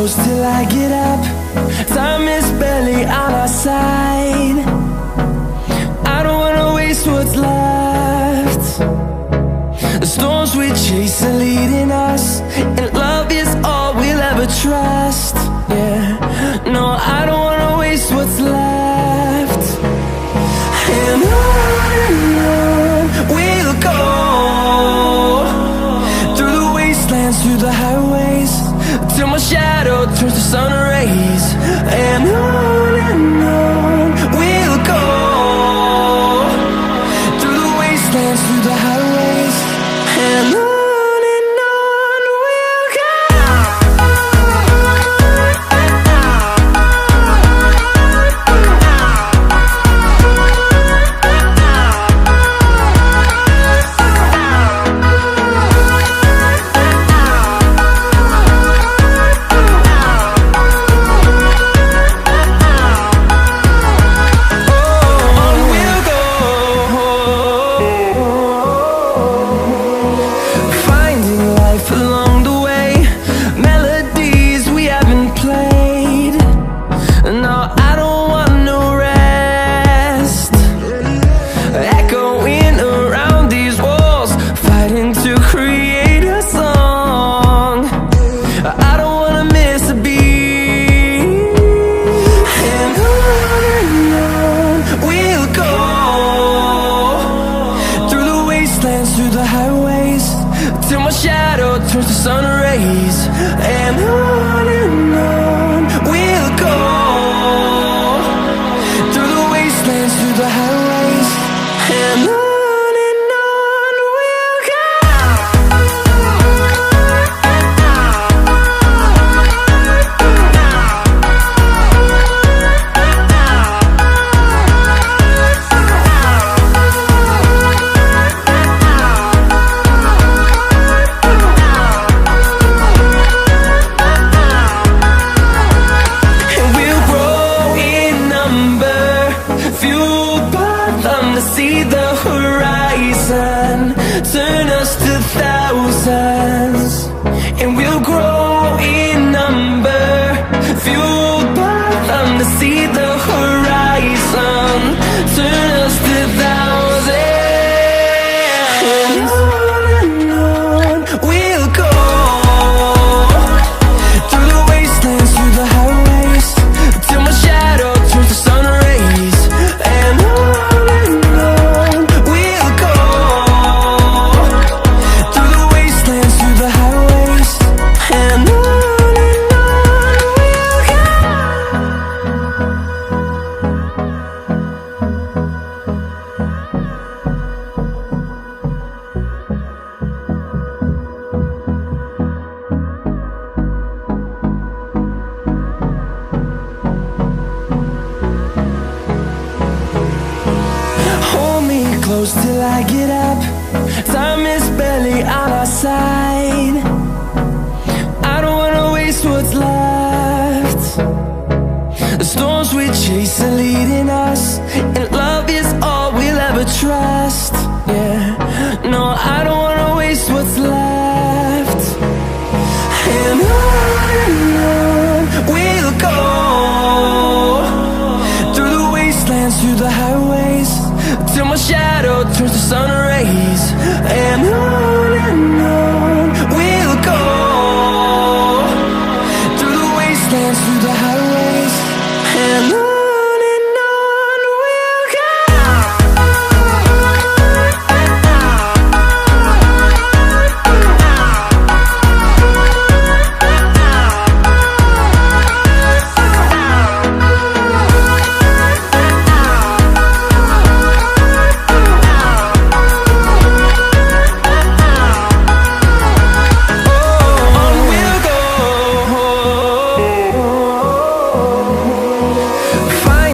close till I get up. Time is barely on our side. I don't wanna waste what's left. The storms we chase are leading us, and love is all we'll ever trust. Yeah, no, I don't wanna waste what's left. And on we'll go, through the wastelands, through the highways, till my shadow turns to sun rays. And on we'll go, through the wastelands, through the highways, and on we'll go. Through the highways, till my shadow turns to sun rays. And on we'll go, through the wastelands, through the highways, and on we'll go. See the horizon, turn us to thousands, and we'll grow in number, fueled by them. To see the horizon, turn us to thousands, and on we'll go, through the wastelands, through the highways, till my shadow turns to sun rays. And close till I get up. Time is barely on our side. I don't wanna waste what's left. The storms we chase are leading us, and love is all we'll ever trust. Yeah, no, I don't wanna waste what's left. And on we'll go, through the wastelands, through the highways, till my shadow turns to sun rays. And on